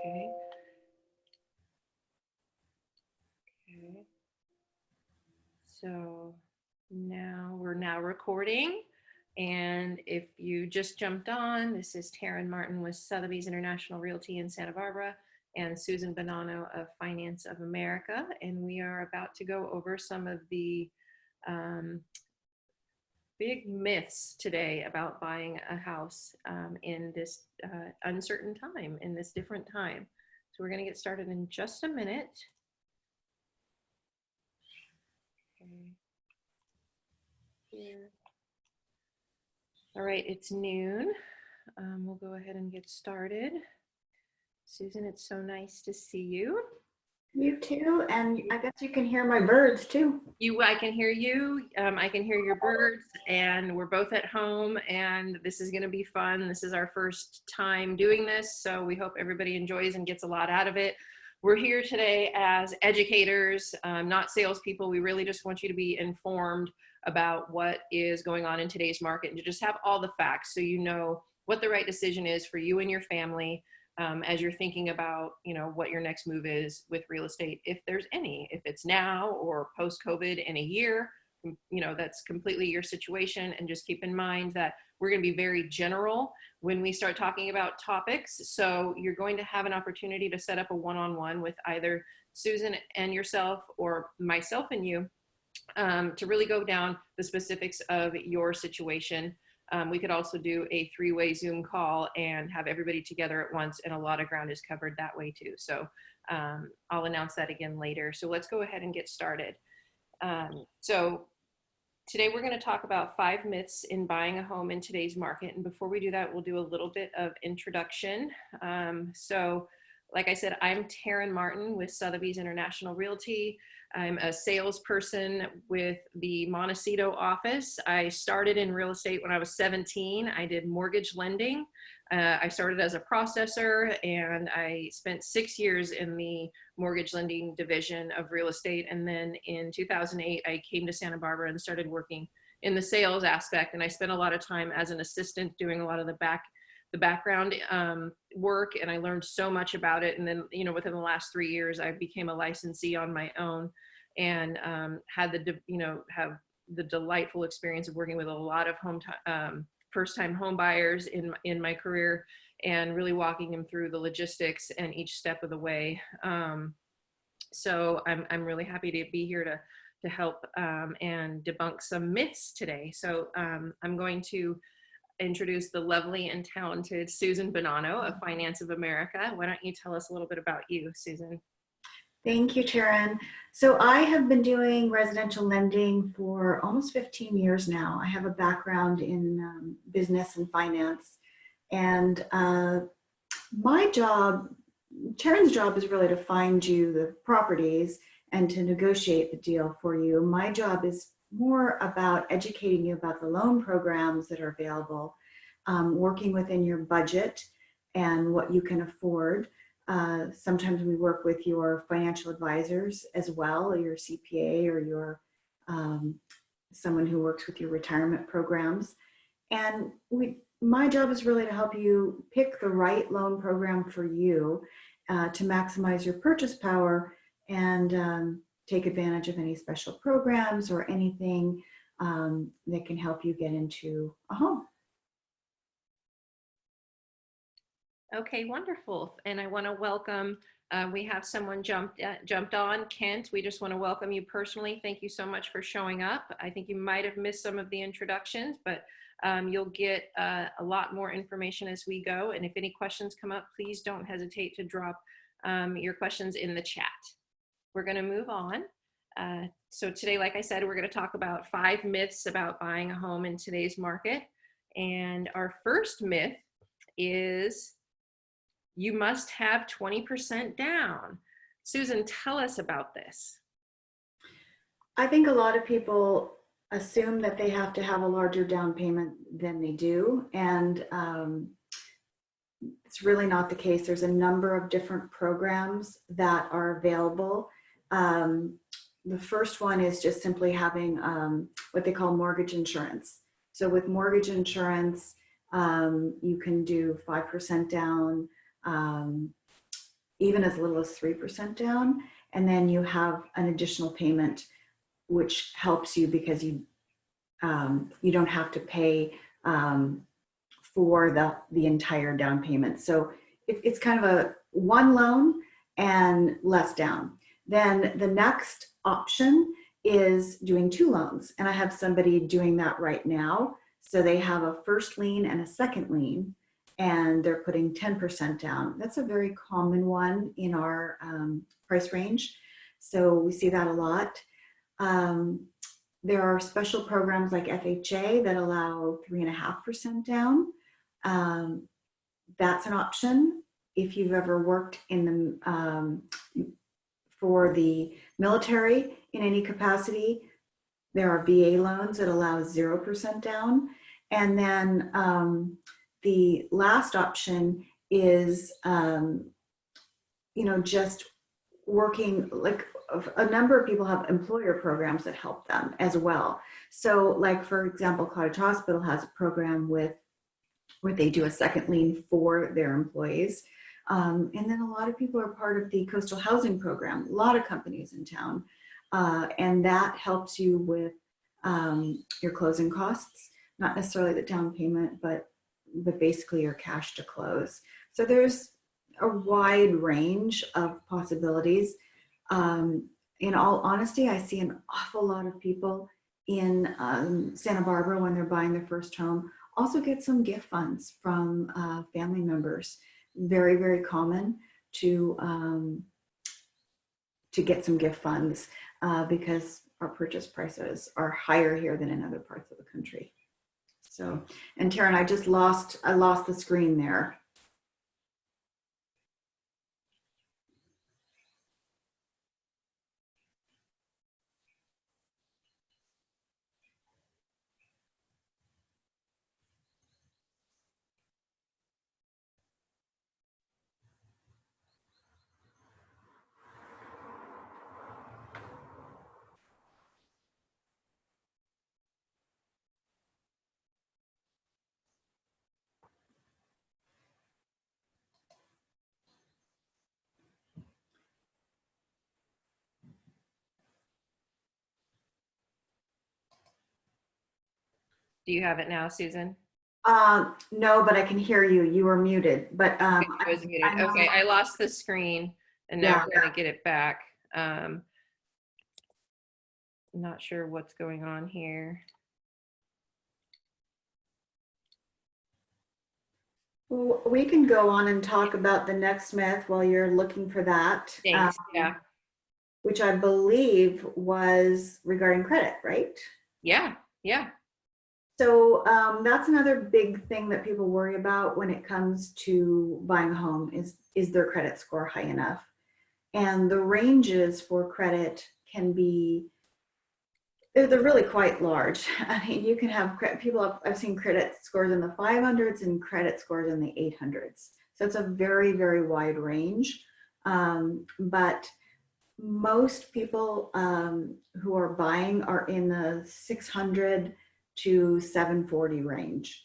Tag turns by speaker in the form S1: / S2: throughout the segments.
S1: Okay. Okay. So we're now recording. And if you just jumped on, this is Taryn Martin with Sotheby's International Realty in Santa Barbara and Susan Bonanno of Finance of America. And we are about to go over some of the big myths today about buying a house in this uncertain time, in this different time. So we're going to get started in just a minute. Okay. Here. All right, it's noon. We'll go ahead and get started. Susan, it's so nice to see you.
S2: You too, and I guess you can hear my birds too.
S1: I can hear you. I can hear your birds, and we're both at home, and this is going to be fun. This is our first time doing this, so we hope everybody enjoys and gets a lot out of it. We're here today as educators, not salespeople. We really just want you to be informed about what is going on in today's market and to just have all the facts so you know what the right decision is for you and your family as you're thinking about, what your next move is with real estate, if there's any, if it's now or post-COVID in a year, that's completely your situation. And just keep in mind that we're going to be very general when we start talking about topics. So you're going to have an opportunity to set up a one-on-one with either Susan and yourself or myself and you to really go down the specifics of your situation. We could also do a three-way Zoom call and have everybody together at once, and a lot of ground is covered that way too. So I'll announce that again later. So let's go ahead and get started. So today we're going to talk about 5 myths in buying a home in today's market. And before we do that, we'll do a little bit of introduction. So like I said, I'm Taryn Martin with Sotheby's International Realty. I'm a salesperson with the Montecito office. I started in real estate when I was 17. I did mortgage lending. I started as a processor, and I spent 6 years in the mortgage lending division of real estate. And then in 2008, I came to Santa Barbara and started working in the sales aspect. And I spent a lot of time as an assistant doing a lot of the background work, and I learned so much about it. And then, within the last 3 years, I became a licensee on my own, and have the delightful experience of working with a lot of first-time home buyers in my career, and really walking them through the logistics and each step of the way. So I'm really happy to be here to help and debunk some myths today. So I'm going to introduce the lovely and talented Susan Bonanno of Finance of America. Why don't you tell us a little bit about you, Susan?
S2: Thank you, Taryn. So I have been doing residential lending for almost 15 years now. I have a background in business and finance. And my job, Taryn's job, is really to find you the properties and to negotiate the deal for you. My job is more about educating you about the loan programs that are available, working within your budget and what you can afford. Sometimes we work with your financial advisors as well, or your CPA, or your someone who works with your retirement programs. And my job is really to help you pick the right loan program for you to maximize your purchase power and take advantage of any special programs or anything that can help you get into a home.
S1: Okay, wonderful. And I want to welcome, we have someone jumped on, Kent. We just want to welcome you personally. Thank you so much for showing up. I think you might have missed some of the introductions, but you'll get a lot more information as we go. And if any questions come up, please don't hesitate to drop your questions in the chat. We're going to move on. So today, like I said, we're going to talk about 5 myths about buying a home in today's market. And our first myth is you must have 20% down. Susan, tell us about this.
S2: I think a lot of people assume that they have to have a larger down payment than they do. And it's really not the case. There's a number of different programs that are available. The first one is just simply having what they call mortgage insurance. So with mortgage insurance, you can do 5% down, even as little as 3% down. And then you have an additional payment, which helps you because you don't have to pay for the entire down payment. So it's kind of a one loan and less down. Then the next option is doing 2 loans. And I have somebody doing that right now. So they have a first lien and a second lien, and they're putting 10% down. That's a very common one in our price range. So we see that a lot. There are special programs like FHA that allow 3.5% down. That's an option. If you've ever worked in for the military in any capacity, there are VA loans that allow 0% down. And then the last option is, just working, like a number of people have employer programs that help them as well. So like, for example, Cottage Hospital has a program where they do a second lien for their employees. And then a lot of people are part of the coastal housing program, a lot of companies in town. And that helps you with your closing costs, not necessarily the down payment, but basically your cash to close. So there's a wide range of possibilities. In all honesty, I see an awful lot of people in Santa Barbara when they're buying their first home also get some gift funds from family members. Very, very common to get some gift funds because our purchase prices are higher here than in other parts of the country. So, and Taryn, I lost the screen there.
S1: Do you have it now, Susan?
S2: No, but I can hear you. You were muted, but
S1: I was muted. Okay, I lost the screen and now
S2: Yeah.
S1: we're going to get it back. Not sure what's going on here.
S2: We can go on and talk about the next myth while you're looking for that.
S1: Thanks. Yeah.
S2: Which I believe was regarding credit, right?
S1: Yeah. Yeah.
S2: So that's another big thing that people worry about when it comes to buying a home is their credit score high enough? And the ranges for credit can be, they're really quite large. I mean, you can have I've seen credit scores in the 500s and credit scores in the 800s. So it's a very, very wide range. But most people who are buying are in the 600 to 740 range.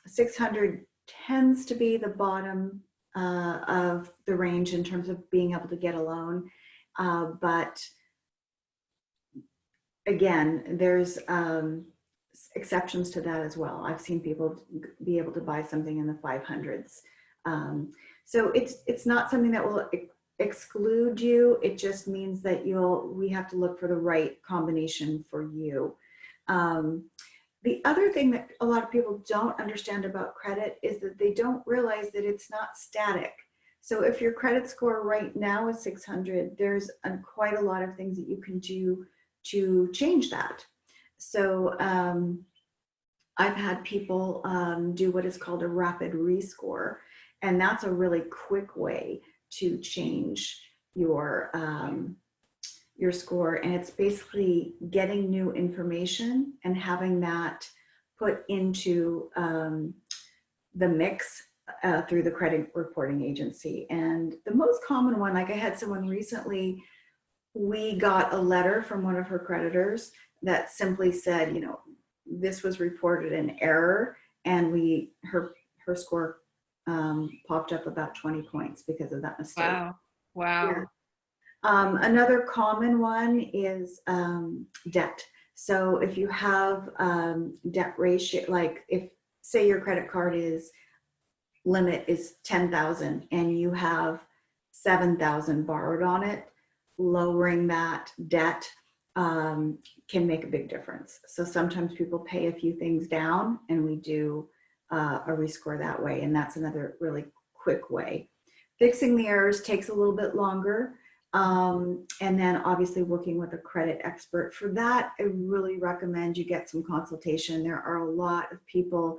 S2: 600 tends to be the bottom of the range in terms of being able to get a loan. But again, there's exceptions to that as well. I've seen people be able to buy something in the 500s. So it's not something that will exclude you. It just means that we have to look for the right combination for you. The other thing that a lot of people don't understand about credit is that they don't realize that it's not static. So if your credit score right now is 600, there's quite a lot of things that you can do to change that. So I've had people do what is called a rapid rescore, and that's a really quick way to change your score. And it's basically getting new information and having that put into the mix through the credit reporting agency. And the most common one, like I had someone recently, we got a letter from one of her creditors that simply said, this was reported an error, and her score popped up about 20 points because of that mistake.
S1: Wow. Wow.
S2: Another common one is debt. So if you have debt ratio, like if say your credit card limit is 10,000 and you have 7,000 borrowed on it, lowering that debt can make a big difference. So sometimes people pay a few things down and we do a rescore that way. And that's another really quick way. Fixing the errors takes a little bit longer. And then obviously working with a credit expert. For that, I really recommend you get some consultation. There are a lot of people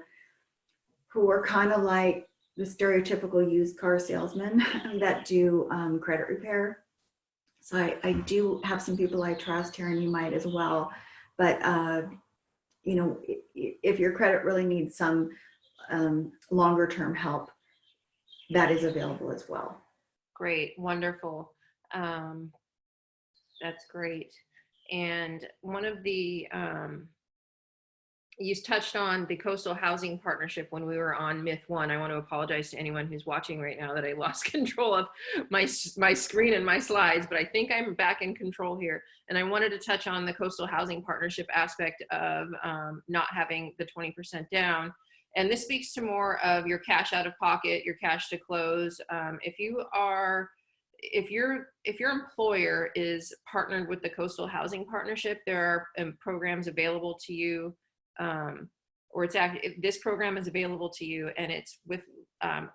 S2: who are kind of like the stereotypical used car salesman that do credit repair. So I do have some people I trust here, and you might as well. But you know, if your credit really needs some longer term help, that is available as well.
S1: Great. Wonderful. That's great. And one of the, you touched on the Coastal Housing Partnership when we were on Myth One. I want to apologize to anyone who's watching right now that I lost control of my screen and my slides, but I think I'm back in control here. And I wanted to touch on the Coastal Housing Partnership aspect of not having the 20% down. And this speaks to more of your cash out of pocket, your cash to close. If your employer is partnered with the Coastal Housing Partnership, there are programs available to you, or this program is available to you, and it's with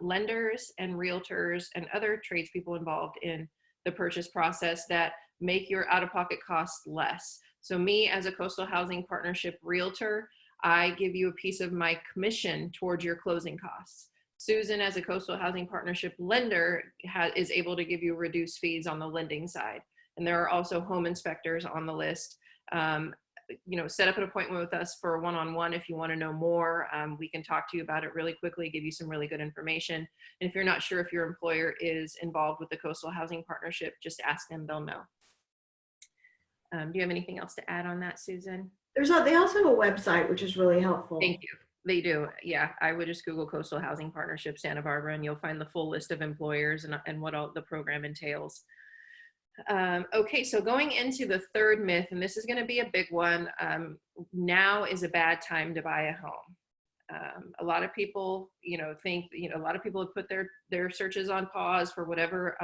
S1: lenders and realtors and other tradespeople involved in the purchase process that make your out-of-pocket costs less. So me as a Coastal Housing Partnership realtor, I give you a piece of my commission towards your closing costs. Susan, as a Coastal Housing Partnership lender, is able to give you reduced fees on the lending side. And there are also home inspectors on the list. You know, set up an appointment with us for a one-on-one if you want to know more. We can talk to you about it really quickly, give you some really good information. And if you're not sure if your employer is involved with the Coastal Housing Partnership, just ask them, they'll know. Do you have anything else to add on that, Susan?
S2: They also have a website, which is really helpful.
S1: Thank you. They do. Yeah, I would just Google Coastal Housing Partnership Santa Barbara, and you'll find the full list of employers and what all the program entails. Okay, so going into the third myth, and this is going to be a big one. Now is a bad time to buy a home. A lot of people, think, a lot of people have put their searches on pause for whatever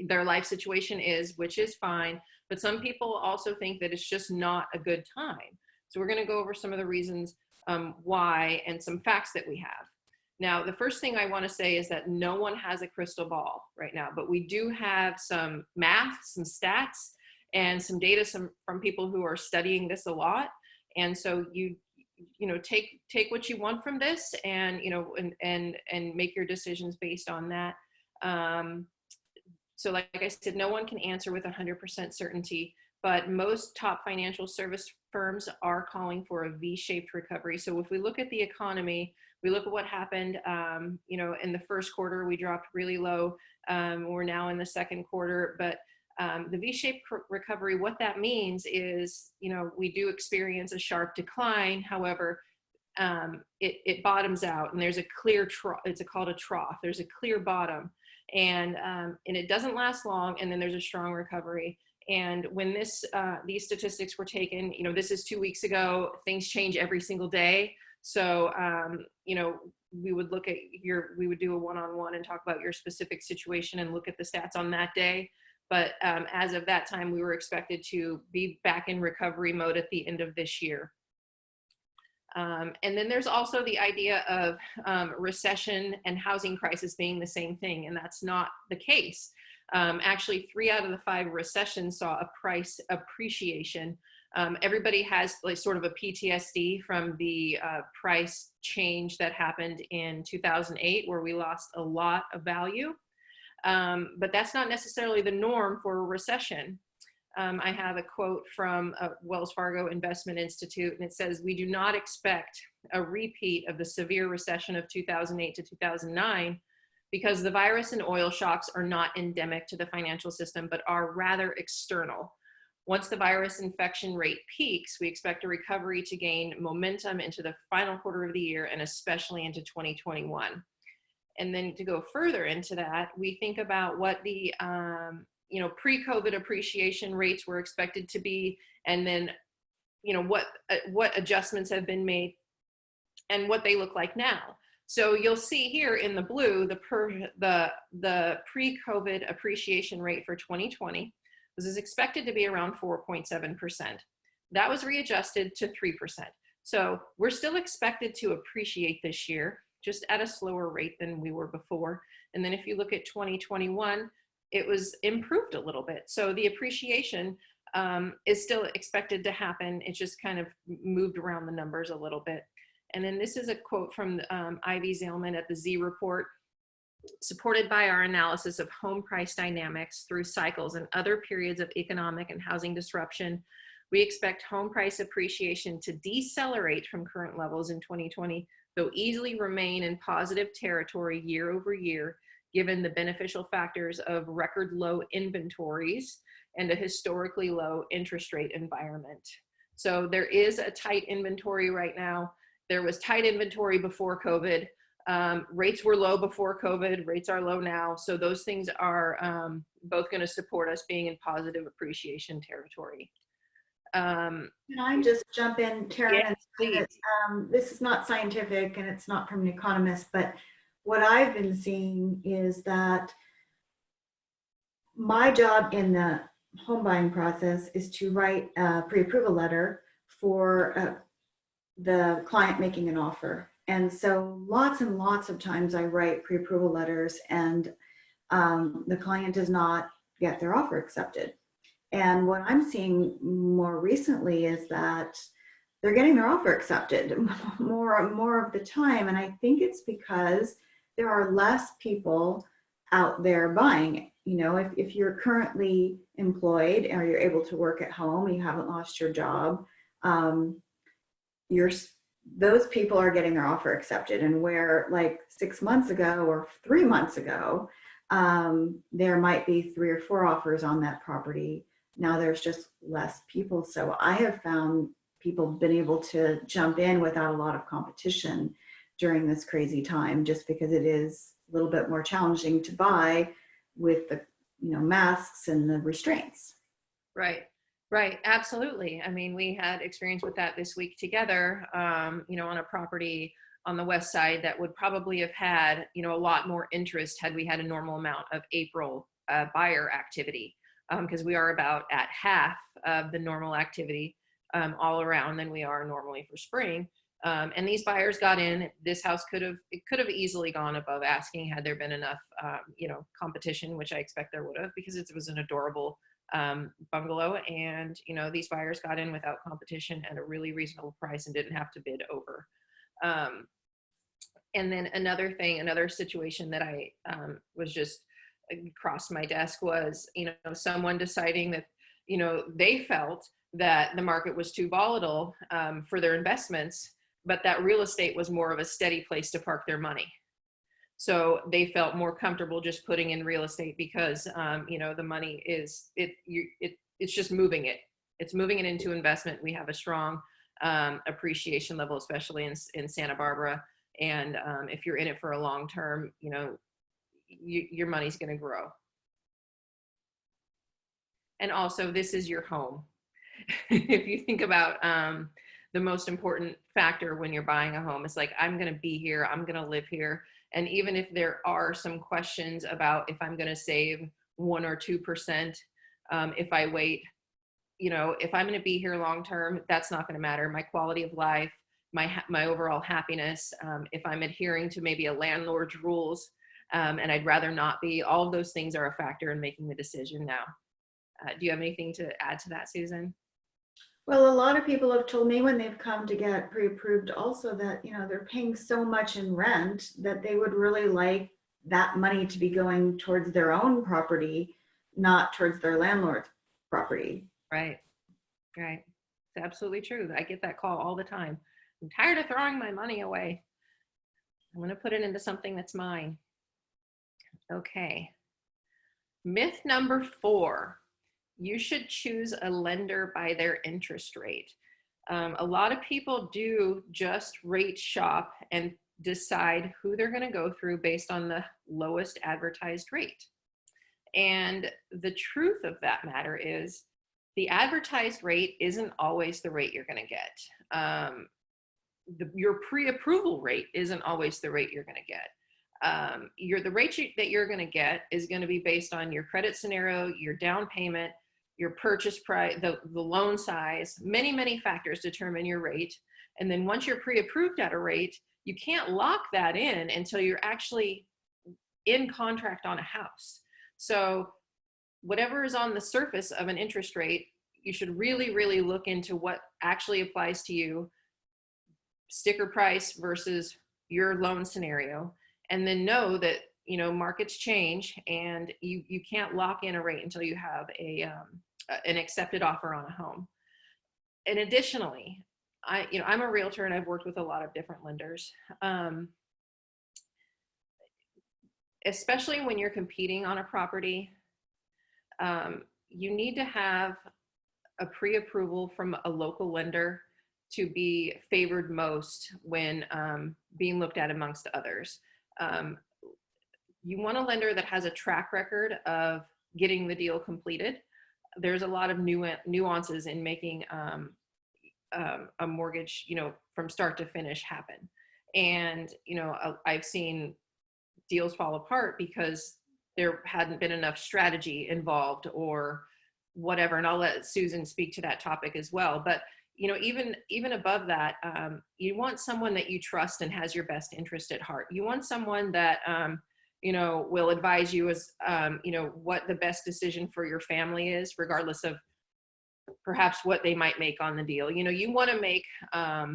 S1: their life situation is, which is fine. But some people also think that it's just not a good time. So we're going to go over some of the reasons why and some facts that we have. Now, the first thing I want to say is that no one has a crystal ball right now, but we do have some math, some stats, and some data from people who are studying this a lot. And so take what you want from this, and and make your decisions based on that. So like I said, no one can answer with 100% certainty, but most top financial service firms are calling for a V-shaped recovery. So if we look at the economy, we look at what happened, in the first quarter, we dropped really low. We're now in the second quarter, but the V-shaped recovery, what that means is, we do experience a sharp decline. However, it bottoms out, and there's a clear trough. It's called a trough. There's a clear bottom, and it doesn't last long. And then there's a strong recovery. And when these statistics were taken, this is 2 weeks ago. Things change every single day. So, we would do a one-on-one and talk about your specific situation and look at the stats on that day. But as of that time, we were expected to be back in recovery mode at the end of this year. And then there's also the idea of recession and housing crisis being the same thing, and that's not the case. Actually, 3 out of the 5 recessions saw a price appreciation. Everybody has sort of a PTSD from the price change that happened in 2008, where we lost a lot of value. But that's not necessarily the norm for a recession. I have a quote from Wells Fargo Investment Institute, and it says, "We do not expect a repeat of the severe recession of 2008 to 2009 because the virus and oil shocks are not endemic to the financial system, but are rather external. Once the virus infection rate peaks, we expect a recovery to gain momentum into the final quarter of the year and especially into 2021. And then to go further into that, we think about what the pre-COVID appreciation rates were expected to be, and then what adjustments have been made and what they look like now. So you'll see here in the blue, the pre-COVID appreciation rate for 2020 was expected to be around 4.7%. That was readjusted to 3%. So we're still expected to appreciate this year, just at a slower rate than we were before. And then if you look at 2021, it was improved a little bit. So the appreciation is still expected to happen. It's just kind of moved around the numbers a little bit. And then this is a quote from Ivy Zalman at the Z Report. Supported by our analysis of home price dynamics through cycles and other periods of economic and housing disruption, we expect home price appreciation to decelerate from current levels in 2020, though easily remain in positive territory year over year, given the beneficial factors of record low inventories and a historically low interest rate environment. So there is a tight inventory right now. There was tight inventory before COVID. Rates were low before COVID, rates are low now. So those things are both going to support us being in positive appreciation territory.
S2: Can I just jump in, Taryn?
S1: Yes, please.
S2: This is not scientific and it's not from an economist, but what I've been seeing is that my job in the home buying process is to write a pre-approval letter for the client making an offer. And so lots and lots of times I write pre-approval letters and the client does not get their offer accepted. And what I'm seeing more recently is that they're getting their offer accepted more of the time. And I think it's because there are less people out there buying. You know, if you're currently employed or you're able to work at home, you haven't lost your job, those people are getting their offer accepted. And where like 6 months ago or 3 months ago, there might be 3 or 4 offers on that property. Now there's just less people. So I have found people been able to jump in without a lot of competition during this crazy time, just because it is a little bit more challenging to buy with the masks and the restraints.
S1: Right, absolutely. I mean, we had experience with that this week together, on a property on the west side that would probably have had, a lot more interest had we had a normal amount of April buyer activity, because we are about at half of the normal activity all around than we are normally for spring. And these buyers got in. This house could have easily gone above asking had there been enough, competition, which I expect there would have, because it was an adorable bungalow. And, these buyers got in without competition at a really reasonable price and didn't have to bid over. And then another situation that I was just crossed my desk was, someone deciding that, they felt that the market was too volatile for their investments, but that real estate was more of a steady place to park their money. So they felt more comfortable just putting in real estate because, the money it's just moving it. It's moving it into investment. We have a strong appreciation level, especially in Santa Barbara. And if you're in it for a long term, your money's going to grow. And also, this is your home. If you think about the most important factor when you're buying a home, it's like, I'm going to be here, I'm going to live here. And even if there are some questions about if I'm going to save 1 or 2%, if I wait, if I'm going to be here long term, that's not going to matter. My quality of life, my overall happiness, if I'm adhering to maybe a landlord's rules, and I'd rather not be, all of those things are a factor in making the decision now. Do you have anything to add to that, Susan?
S2: Well, a lot of people have told me when they've come to get pre-approved also that, they're paying so much in rent that they would really like that money to be going towards their own property, not towards their landlord's property.
S1: Right. It's absolutely true. I get that call all the time. I'm tired of throwing my money away. I'm going to put it into something that's mine. Okay. Myth number 4. You should choose a lender by their interest rate. A lot of people do just rate shop and decide who they're going to go through based on the lowest advertised rate. And the truth of that matter is the advertised rate isn't always the rate you're going to get. Your pre-approval rate isn't always the rate you're going to get. The rate that you're going to get is going to be based on your credit scenario, your down payment, your purchase price, the loan size. Many factors determine your rate. And then once you're pre-approved at a rate, you can't lock that in until you're actually in contract on a house. So whatever is on the surface of an interest rate, you should really look into what actually applies to you, sticker price versus your loan scenario, and then know that, you know, markets change and you can't lock in a rate until you have an accepted offer on a home. And additionally, I'm a realtor and I've worked with a lot of different lenders. Especially when you're competing on a property, you need to have a pre-approval from a local lender to be favored most when being looked at amongst others. You want a lender that has a track record of getting the deal completed. There's a lot of nuances in making a mortgage, you know, from start to finish happen. And, you know, I've seen deals fall apart because there hadn't been enough strategy involved or whatever. And I'll let Susan speak to that topic as well. But, you know, even above that, you want someone that you trust and has your best interest at heart. You want someone that, you know, will advise you as, you know, what the best decision for your family is, regardless of perhaps what they might make on the deal. You know, you want to make a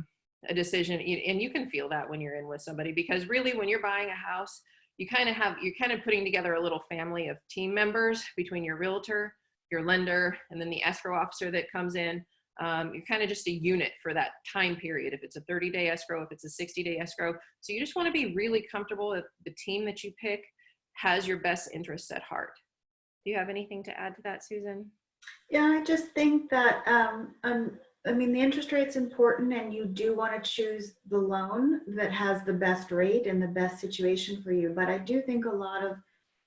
S1: decision, and you can feel that when you're in with somebody, because really when you're buying a house, you're kind of putting together a little family of team members between your realtor, your lender, and then the escrow officer that comes in. You're kind of just a unit for that time period. If it's a 30-day escrow, if it's a 60-day escrow. So you just want to be really comfortable that the team that you pick has your best interests at heart. Do you have anything to add to that, Susan?
S2: Yeah, I just think that, I mean, the interest rate's important and you do want to choose the loan that has the best rate and the best situation for you. But I do think a lot of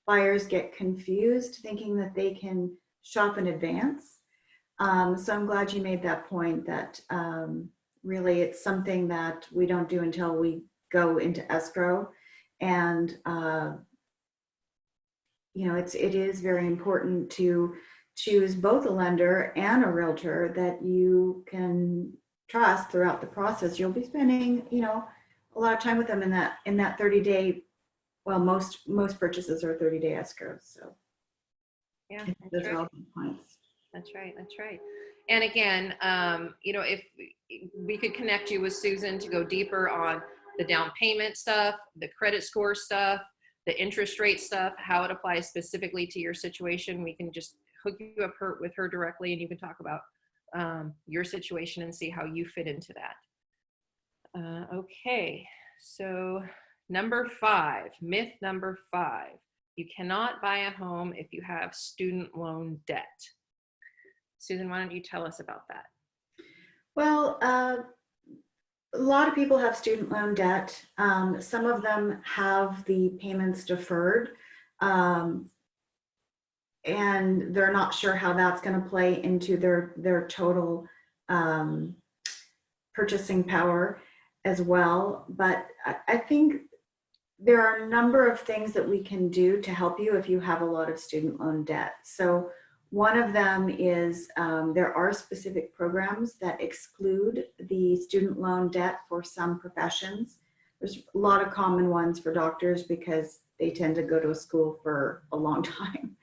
S2: buyers get confused thinking that they can shop in advance. So I'm glad you made that point that really it's something that we don't do until we go into escrow. And, you know, it is very important to choose both a lender and a realtor that you can trust throughout the process. You'll be spending, you know, a lot of time with them in that 30-day, well, most purchases are 30-day escrows. So
S1: Yeah,
S2: those are all good points.
S1: That's right. And again, you know, if we could connect you with Susan to go deeper on the down payment stuff, the credit score stuff, the interest rate stuff, how it applies specifically to your situation, we can just hook you up with her directly, and you can talk about your situation and see how you fit into that. Okay, so myth number 5, you cannot buy a home if you have student loan debt. Susan, why don't you tell us about that?
S2: Well, a lot of people have student loan debt. Some of them have the payments deferred. And they're not sure how that's going to play into their total purchasing power as well. But I think there are a number of things that we can do to help you if you have a lot of student loan debt. So one of them is there are specific programs that exclude the student loan debt for some professions. There's a lot of common ones for doctors because they tend to go to a school for a long time.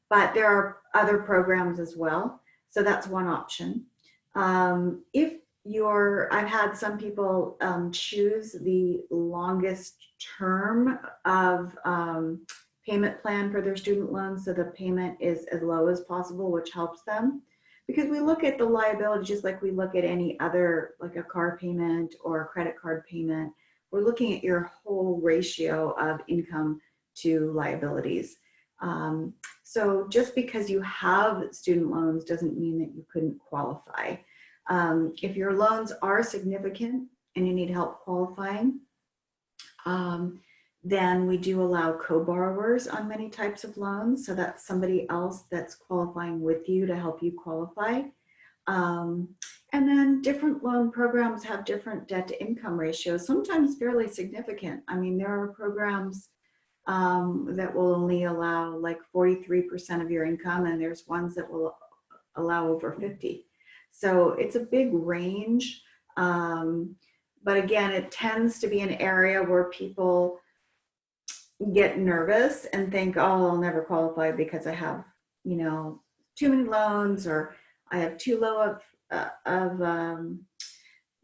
S2: But there are other programs as well. So that's one option. I've had some people choose the longest term of payment plan for their student loans, so the payment is as low as possible, which helps them. Because we look at the liability just like we look at any other, like a car payment or a credit card payment. We're looking at your whole ratio of income to liabilities. So just because you have student loans doesn't mean that you couldn't qualify. If your loans are significant, and you need help qualifying, then we do allow co-borrowers on many types of loans. So that's somebody else that's qualifying with you to help you qualify. Um, and then different loan programs have different debt to income ratios, sometimes fairly significant. I mean, there are programs that will only allow like 43% of your income, and there's ones that will allow over 50. So it's a big range. But again, it tends to be an area where people get nervous and think, oh, I'll never qualify because I have, too many loans, or I have too low of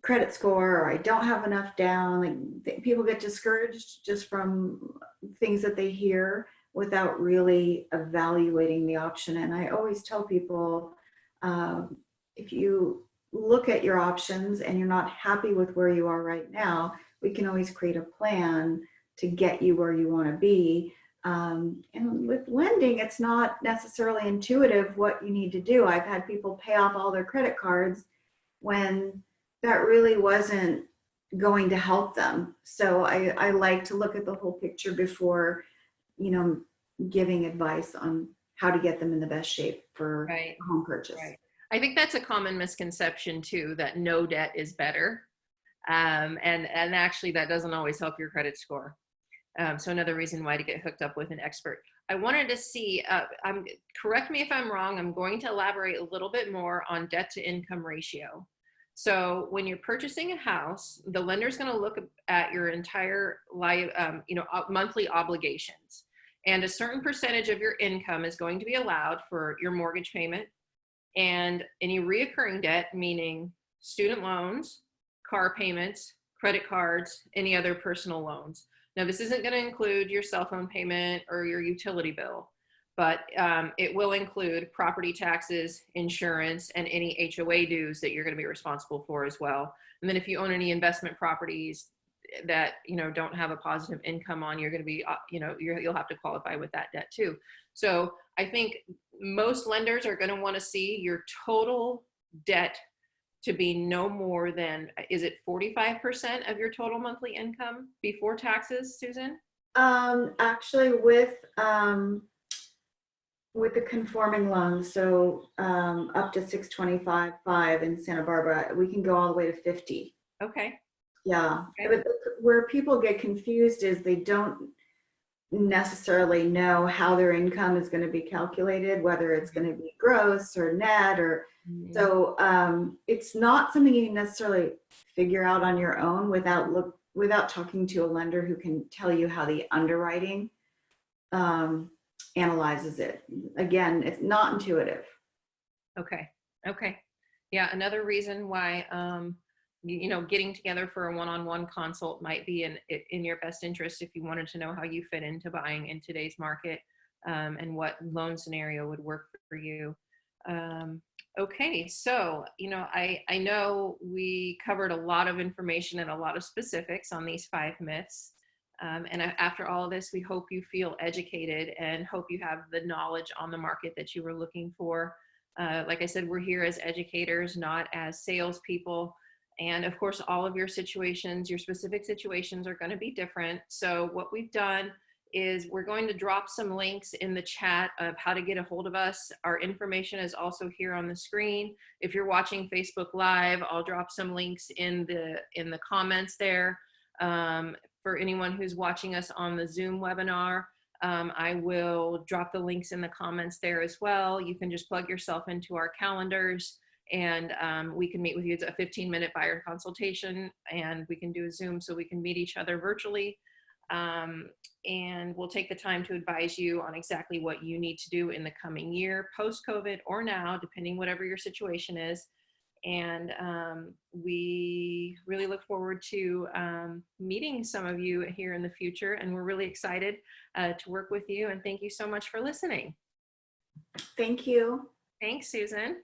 S2: credit score, or I don't have enough down. Like, people get discouraged just from things that they hear without really evaluating the option. And I always tell people, if you look at your options and you're not happy with where you are right now, we can always create a plan to get you where you want to be. And with lending, it's not necessarily intuitive what you need to do. I've had people pay off all their credit cards when that really wasn't going to help them. So I like to look at the whole picture before, giving advice on how to get them in the best shape for
S1: Right.
S2: home purchase.
S1: Right. I think that's a common misconception too, that no debt is better. And actually that doesn't always help your credit score. So another reason why to get hooked up with an expert. I wanted to see, correct me if I'm wrong, I'm going to elaborate a little bit more on debt to income ratio. So when you're purchasing a house, the lender's going to look at your entire monthly obligations. And a certain percentage of your income is going to be allowed for your mortgage payment and any reoccurring debt, meaning student loans, car payments, credit cards, any other personal loans. Now, this isn't going to include your cell phone payment or your utility bill, but it will include property taxes, insurance, and any HOA dues that you're going to be responsible for as well. And then if you own any investment properties that don't have a positive income on, you're going to be you'll have to qualify with that debt too. So I think most lenders are going to want to see your total debt to be no more than, is it 45% of your total monthly income before taxes, Susan?
S2: Actually, with the conforming loans, so up to 625.5 in Santa Barbara, we can go all the way to 50.
S1: Okay.
S2: Yeah.
S1: Okay.
S2: But where people get confused is they don't necessarily know how their income is going to be calculated, whether it's going to be gross or net, or so it's not something you can necessarily figure out on your own without talking to a lender who can tell you how the underwriting analyzes it. Again, it's not intuitive.
S1: Okay. Yeah, another reason why getting together for a one-on-one consult might be in your best interest if you wanted to know how you fit into buying in today's market, and what loan scenario would work for you. Okay, so I know we covered a lot of information and a lot of specifics on these 5 myths. And after all of this, we hope you feel educated and hope you have the knowledge on the market that you were looking for. Like I said, we're here as educators, not as salespeople. And of course, all of your situations, your specific situations are going to be different. So what we've done is we're going to drop some links in the chat of how to get a hold of us. Our information is also here on the screen. If you're watching Facebook Live, I'll drop some links in the comments there. For anyone who's watching us on the Zoom webinar, I will drop the links in the comments there as well. You can just plug yourself into our calendars, and we can meet with you. It's a 15-minute buyer consultation, and we can do a Zoom so we can meet each other virtually. And we'll take the time to advise you on exactly what you need to do in the coming year, post-COVID or now, depending whatever your situation is. And we really look forward to meeting some of you here in the future. And we're really excited to work with you. And thank you so much for listening.
S2: Thank you.
S1: Thanks, Susan.